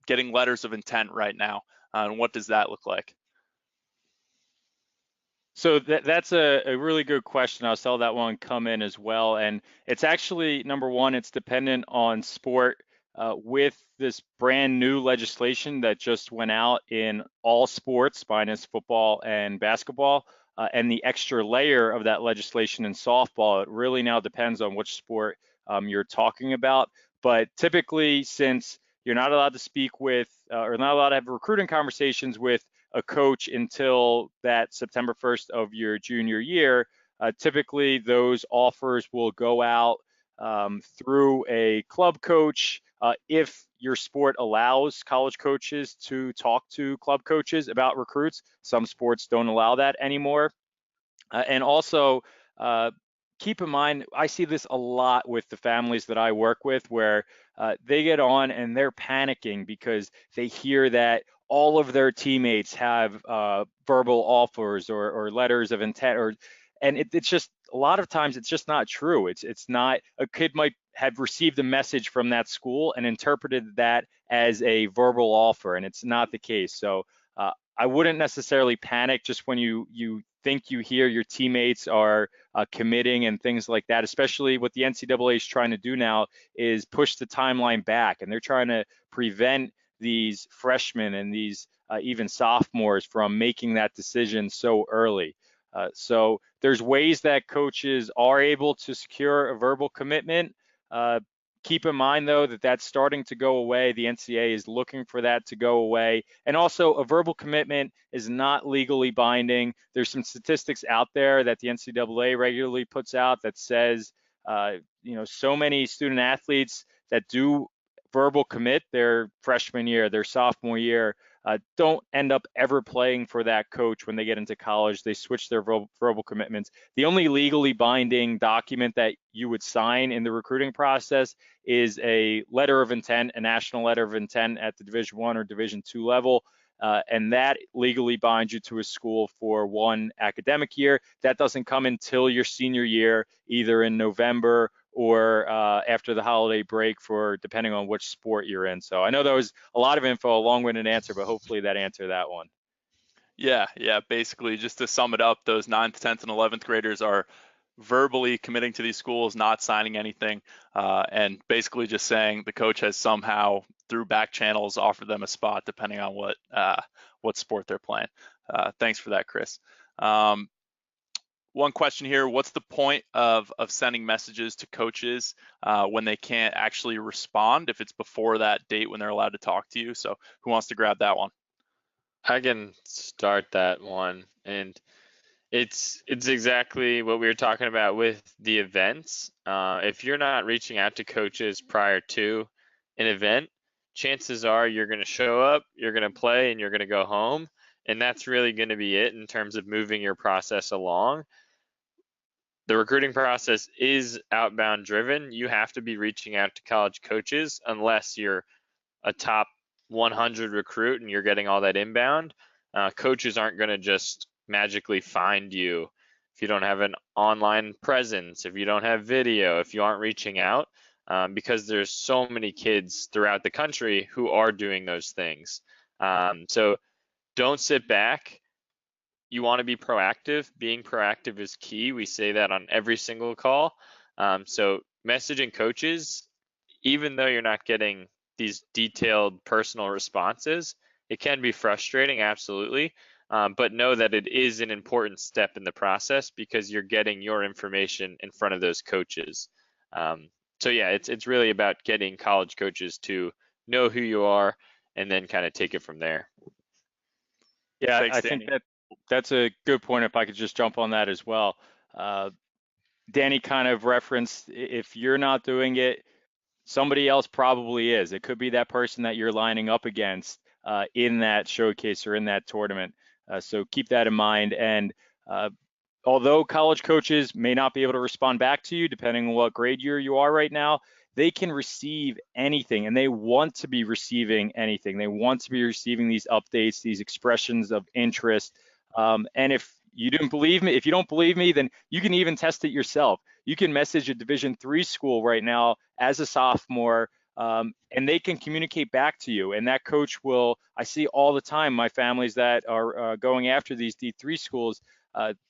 getting letters of intent right now? And what does that look like? So that's a really good question. I saw that one come in as well. And it's actually, number one, it's dependent on sport. With this brand new legislation that just went out in all sports, minus football and basketball, and the extra layer of that legislation in softball, it really now depends on which sport you're talking about. But typically, since you're not allowed to speak with or not allowed to have recruiting conversations with a coach until that September 1st of your junior year, typically those offers will go out through a club coach. If your sport allows college coaches to talk to club coaches about recruits, some sports don't allow that anymore. And also, keep in mind, I see this a lot with the families that I work with where they get on and they're panicking because they hear that all of their teammates have verbal offers or letters of intent, and it's just a lot of times it's just not true. It's not. A kid might have received a message from that school and interpreted that as a verbal offer, and it's not the case. So I wouldn't necessarily panic just when you think you hear your teammates are committing and things like that. Especially what the NCAA is trying to do now is push the timeline back, and they're trying to prevent these freshmen and these even sophomores from making that decision so early. So there's ways that coaches are able to secure a verbal commitment. Keep in mind, though, that that's starting to go away. The NCAA is looking for that to go away. And also, a verbal commitment is not legally binding. There's some statistics out there that the NCAA regularly puts out that says, so many student athletes that do verbal commit their freshman year, their sophomore year, don't end up ever playing for that coach when they get into college. They switch their verbal commitments. The only legally binding document that you would sign in the recruiting process is a letter of intent, a national letter of intent at the Division I or Division II level. And that legally binds you to a school for one academic year. That doesn't come until your senior year, either in November or after the holiday break, for depending on which sport you're in. So I know that was a lot of info, a long-winded answer, but hopefully that answered that one. Yeah. Basically, just to sum it up, those 9th, 10th, and 11th graders are verbally committing to these schools, not signing anything, and basically just saying the coach has somehow, through back channels, offered them a spot depending on what sport they're playing. Thanks for that, Chris. One question here: what's the point of sending messages to coaches when they can't actually respond if it's before that date when they're allowed to talk to you? So who wants to grab that one? I can start that one, and it's exactly what we were talking about with the events. If you're not reaching out to coaches prior to an event, chances are you're going to show up, you're going to play, and you're going to go home, and that's really going to be it in terms of moving your process along. The recruiting process is outbound driven. You have to be reaching out to college coaches unless you're a top 100 recruit and you're getting all that inbound. Coaches aren't going to just magically find you if you don't have an online presence, if you don't have video, if you aren't reaching out, because there's so many kids throughout the country who are doing those things. So don't sit back. You want to be proactive. Being proactive is key. We say that on every single call. So messaging coaches, even though you're not getting these detailed personal responses, it can be frustrating, absolutely. But know that it is an important step in the process because you're getting your information in front of those coaches. So yeah, it's really about getting college coaches to know who you are and then kind of take it from there. Yeah, Thanks, I think Danny. that's a good point. If I could just jump on that as well. Danny kind of referenced if you're not doing it, somebody else probably is. It could be that person that you're lining up against in that showcase or in that tournament. So keep that in mind. And although college coaches may not be able to respond back to you, depending on what grade year you are right now, they can receive anything and they want to be receiving anything. They want to be receiving these updates, these expressions of interest. And if you didn't believe me, if you don't believe me, then you can even test it yourself. You can message a Division III school right now as a sophomore, and they can communicate back to you. And that coach will, I see all the time, my families that are going after these D3 schools,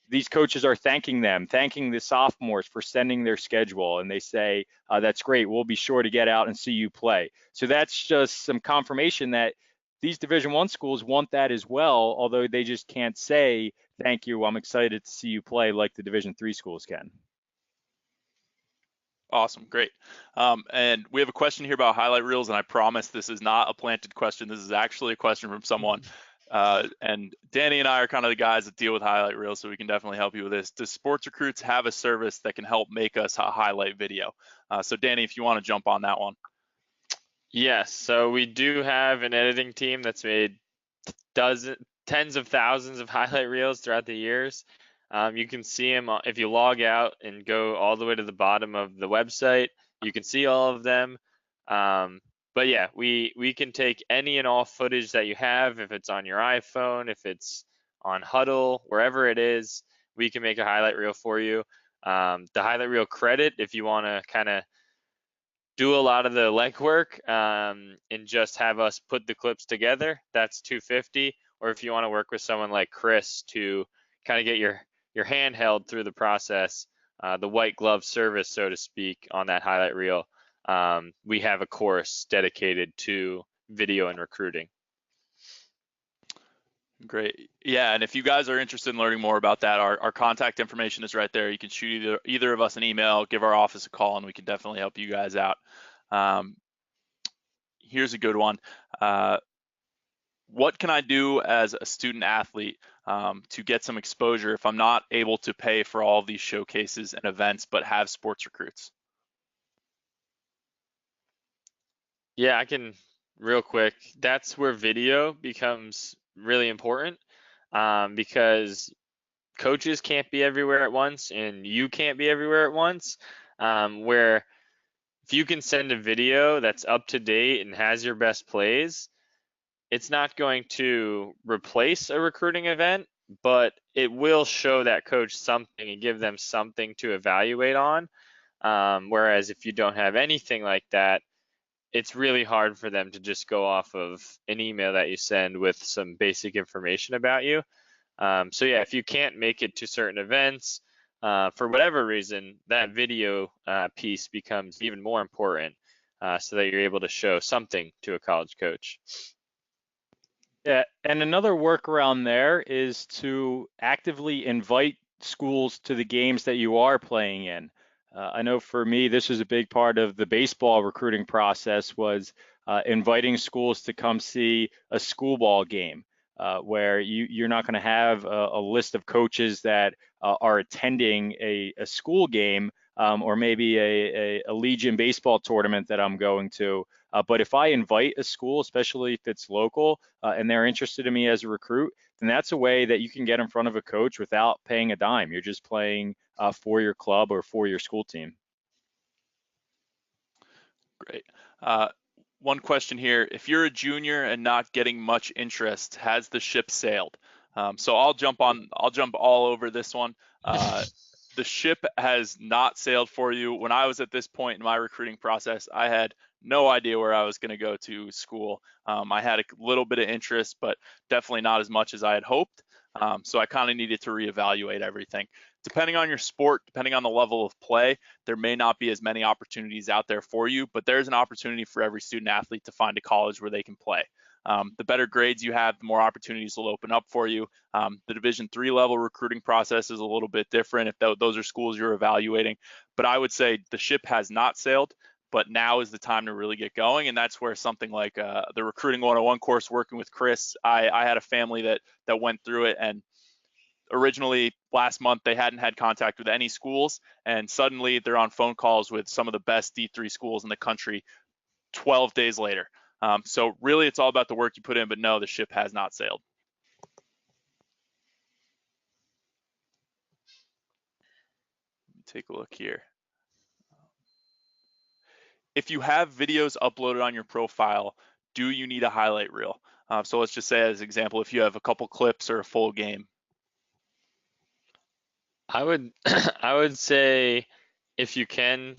these coaches are thanking them, thanking the sophomores for sending their schedule. And they say, that's great. We'll be sure to get out and see you play. So that's just some confirmation that these Division I schools want that as well, although they just can't say, thank you, I'm excited to see you play like the Division III schools can. Awesome, great. And we have a question here about highlight reels, and I promise this is not a planted question. This is actually a question from someone. And Danny and I are kind of the guys that deal with highlight reels, so we can definitely help you with this. Does SportsRecruits have a service that can help make us a highlight video? So Danny, if you want to jump on that one. Yes, so we do have an editing team that's made tens of thousands of highlight reels throughout the years. You can see them if you log out and go all the way to the bottom of the website. You can see all of them. But yeah, we can take any and all footage that you have. If it's on your iPhone, if it's on Huddle, wherever it is, we can make a highlight reel for you. The highlight reel credit, if you want to kind of do a lot of the legwork and just have us put the clips together, that's $250. Or if you want to work with someone like Chris to kind of get your hand held through the process, the white glove service, so to speak, on that highlight reel, we have a course dedicated to video and recruiting. Great. Yeah, and if you guys are interested in learning more about that, our contact information is right there. You can shoot either of us an email, give our office a call, and we can definitely help you guys out. Here's a good one. What can I do as a student athlete to get some exposure if I'm not able to pay for all of these showcases and events, but have SportsRecruits? Yeah, I can real quick. That's where video becomes really important because coaches can't be everywhere at once and you can't be everywhere at once. Where if you can send a video that's up to date and has your best plays, it's not going to replace a recruiting event, but it will show that coach something and give them something to evaluate on. Whereas if you don't have anything like that, it's really hard for them to just go off of an email that you send with some basic information about you. So yeah, if you can't make it to certain events, for whatever reason, that video piece becomes even more important so that you're able to show something to a college coach. Yeah, and another workaround there is to actively invite schools to the games that you are playing in. I know for me, this was a big part of the baseball recruiting process was inviting schools to come see a school ball game where you're not going to have a list of coaches that are attending a school game or maybe a Legion baseball tournament that I'm going to. But if I invite a school, especially if it's local and they're interested in me as a recruit, then that's a way that you can get in front of a coach without paying a dime. You're just playing for your club or for your school team. Great. One question here. If you're a junior and not getting much interest, has the ship sailed? So I'll jump all over this one. the ship has not sailed for you. When I was at this point in my recruiting process, I had no idea where I was going to go to school. I had a little bit of interest, but definitely not as much as I had hoped. So I kind of needed to reevaluate everything. Depending on your sport, depending on the level of play, there may not be as many opportunities out there for you, but there's an opportunity for every student athlete to find a college where they can play. The better grades you have, the more opportunities will open up for you. The Division III level recruiting process is a little bit different if those are schools you're evaluating. But I would say the ship has not sailed, but now is the time to really get going. And that's where something like the Recruiting 101 course, working with Chris, I had a family that went through it, and originally last month they hadn't had contact with any schools, and suddenly they're on phone calls with some of the best D3 schools in the country 12 days later. So really it's all about the work you put in, but no, the ship has not sailed. Take a look here. If you have videos uploaded on your profile, do you need a highlight reel? So let's just say, as an example, if you have a couple clips or a full game. I would I would say if you can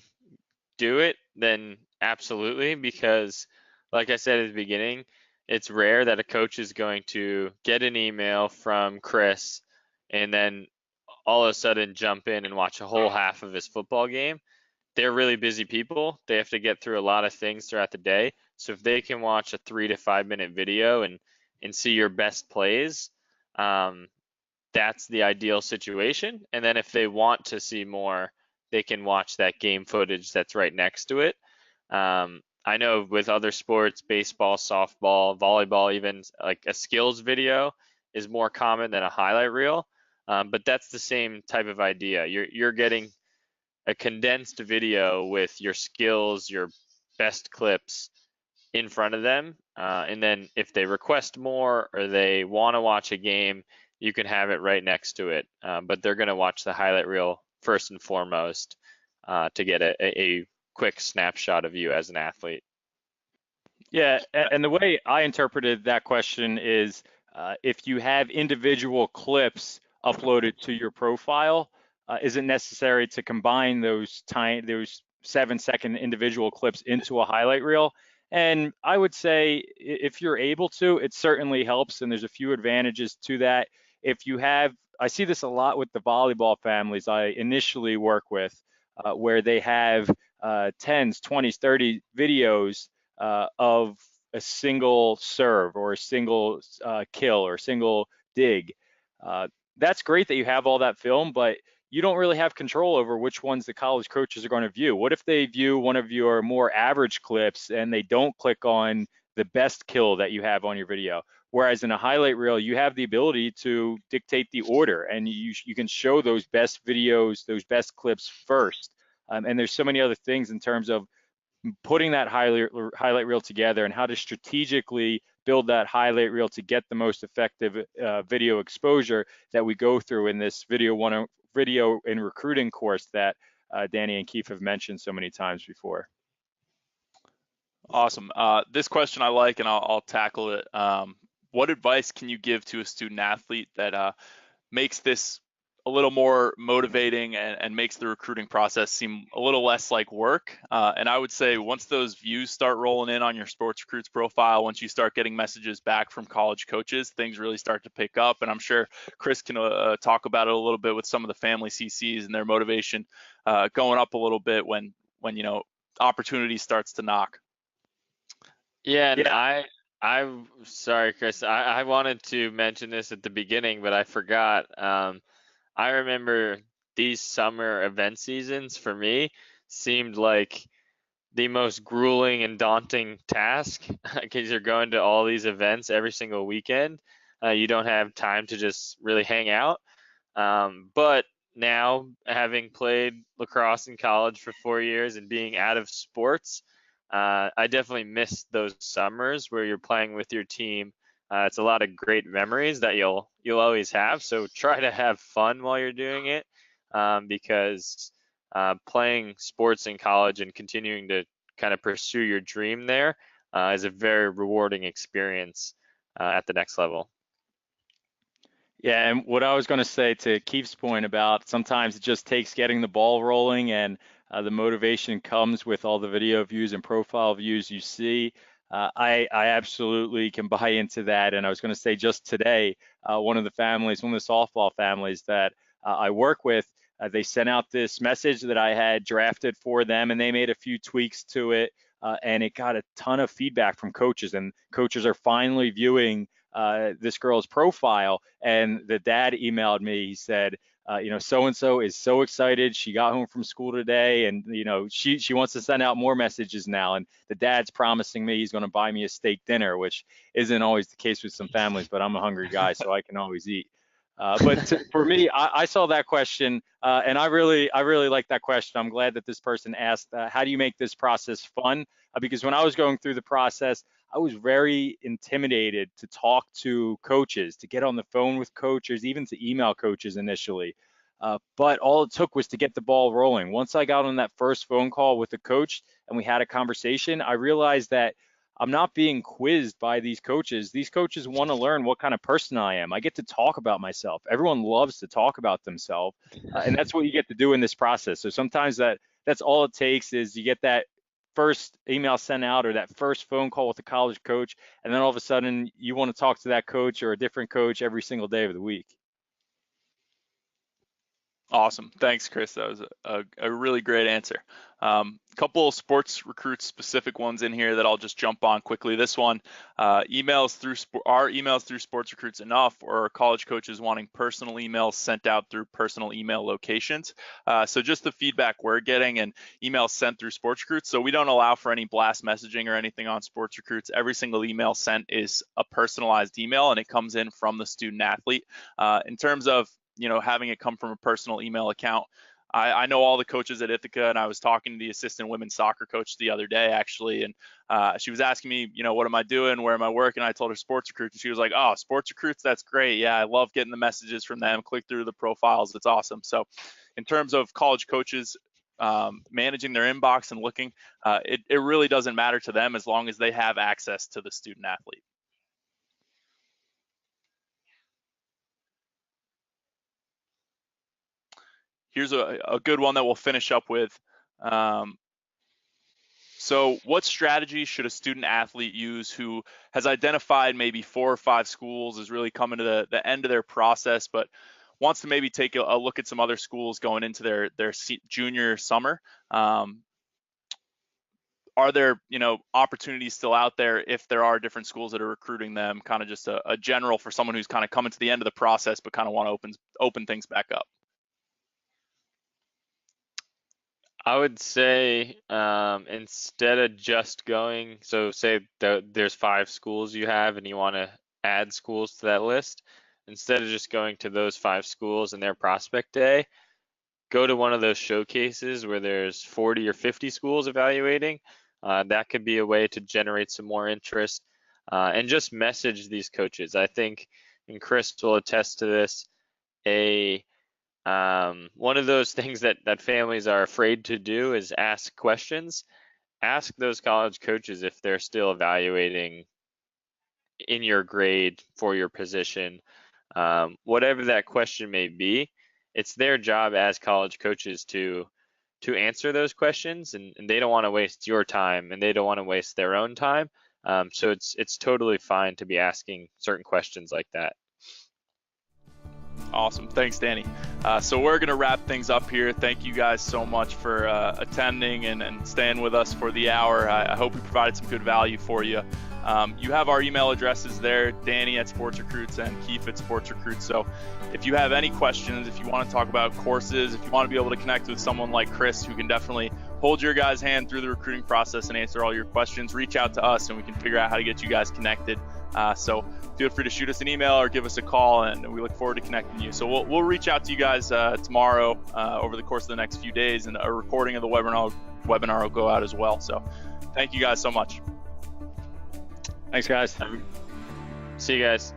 do it, then absolutely, because like I said at the beginning, it's rare that a coach is going to get an email from Chris and then all of a sudden jump in and watch a whole half of his football game. They're really busy people. They have to get through a lot of things throughout the day. So if they can watch a 3 to 5 minute video and see your best plays, that's the ideal situation. And then if they want to see more, they can watch that game footage that's right next to it. I know with other sports, baseball, softball, volleyball, even like a skills video is more common than a highlight reel. But that's the same type of idea. You're getting a condensed video with your skills, your best clips in front of them. And then if they request more or they want to watch a game, you can have it right next to it. But they're going to watch the highlight reel first and foremost to get a quick snapshot of you as an athlete. Yeah, and the way I interpreted that question is if you have individual clips uploaded to your profile, is it necessary to combine those 7-second individual clips into a highlight reel? And I would say if you're able to, it certainly helps, and there's a few advantages to that. If you have, I see this a lot with the volleyball families I initially work with, where they have 10s, 20s, 30 videos of a single serve or a single kill or a single dig. That's great that you have all that film, but you don't really have control over which ones the college coaches are going to view. What if they view one of your more average clips and they don't click on the best kill that you have on your video? Whereas in a highlight reel, you have the ability to dictate the order, and you can show those best videos, those best clips first. And there's so many other things in terms of putting that highlight reel together and how to strategically build that highlight reel to get the most effective video exposure that we go through in this video and recruiting course that Danny and Keith have mentioned so many times before. Awesome. This question I like, and I'll tackle it. What advice can you give to a student athlete that makes this a little more motivating and makes the recruiting process seem a little less like work? And I would say once those views start rolling in on your SportsRecruits profile, once you start getting messages back from college coaches, things really start to pick up. And I'm sure Chris can talk about it a little bit with some of the family CCs and their motivation going up a little bit when opportunity starts to knock. Yeah, and I'm sorry, Chris. I wanted to mention this at the beginning, but I forgot. I remember these summer event seasons for me seemed like the most grueling and daunting task because you're going to all these events every single weekend. You don't have time to just really hang out. But now, having played lacrosse in college for 4 years and being out of sports, I definitely miss those summers where you're playing with your team. It's a lot of great memories that you'll always have. So try to have fun while you're doing it, because playing sports in college and continuing to kind of pursue your dream there is a very rewarding experience at the next level. Yeah, and what I was going to say to Keith's point about sometimes it just takes getting the ball rolling, and the motivation comes with all the video views and profile views you see. I absolutely can buy into that. And I was going to say just today, one of the softball families that I work with, they sent out this message that I had drafted for them, and they made a few tweaks to it, and it got a ton of feedback from coaches, and coaches are finally viewing this girl's profile. And the dad emailed me. He said, so and so is so excited. She got home from school today, and she wants to send out more messages now. And the dad's promising me he's going to buy me a steak dinner, which isn't always the case with some families, but I'm a hungry guy, so I can always eat. For me, I saw that question, and I really like that question. I'm glad that this person asked, how do you make this process fun? Because when I was going through the process, I was very intimidated to talk to coaches, to get on the phone with coaches, even to email coaches initially. But all it took was to get the ball rolling. Once I got on that first phone call with the coach and we had a conversation, I realized that I'm not being quizzed by these coaches. These coaches want to learn what kind of person I am. I get to talk about myself. Everyone loves to talk about themselves, and that's what you get to do in this process. So sometimes that's all it takes is you get that first email sent out or that first phone call with a college coach, and then all of a sudden you want to talk to that coach or a different coach every single day of the week. Awesome. Thanks, Chris. That was a really great answer. Couple of SportsRecruits specific ones in here that I'll just jump on quickly. This one, emails through SportsRecruits enough, or are college coaches wanting personal emails sent out through personal email locations? So just the feedback we're getting and emails sent through SportsRecruits. So we don't allow for any blast messaging or anything on SportsRecruits. Every single email sent is a personalized email, and it comes in from the student athlete. In terms of having it come from a personal email account, I know all the coaches at Ithaca, and I was talking to the assistant women's soccer coach the other day, actually, and she was asking me, what am I doing? Where am I working? And I told her SportsRecruits, and she was like, oh, SportsRecruits, that's great. Yeah, I love getting the messages from them. Click through the profiles. It's awesome. So in terms of college coaches managing their inbox and looking, it really doesn't matter to them as long as they have access to the student athlete. Here's a good one that we'll finish up with. So what strategy should a student athlete use who has identified maybe 4 or 5 schools, is really coming to the end of their process, but wants to maybe take a look at some other schools going into their junior summer? Are there opportunities still out there if there are different schools that are recruiting them? Kind of just a general for someone who's kind of coming to the end of the process but kind of want to open things back up. I would say instead of just going, so say there's 5 schools you have and you want to add schools to that list, instead of just going to those 5 schools in their prospect day, go to one of those showcases where there's 40 or 50 schools evaluating. That could be a way to generate some more interest, and just message these coaches. I think, and Chris will attest to this, one of those things that families are afraid to do is ask questions. Ask those college coaches if they're still evaluating in your grade for your position. Whatever that question may be, it's their job as college coaches to answer those questions, and they don't want to waste your time, and they don't want to waste their own time. So it's totally fine to be asking certain questions like that. Awesome. Thanks, Danny. So we're going to wrap things up here. Thank you guys so much for attending and staying with us for the hour. I hope we provided some good value for you. You have our email addresses there, Danny at SportsRecruits and Keith at SportsRecruits. So if you have any questions, if you want to talk about courses, if you want to be able to connect with someone like Chris who can definitely hold your guys' hand through the recruiting process and answer all your questions, reach out to us and we can figure out how to get you guys connected. So feel free to shoot us an email or give us a call, and we look forward to connecting you. So we'll reach out to you guys tomorrow over the course of the next few days, and a recording of the webinar will go out as well. So thank you guys so much. Thanks, guys. See you guys.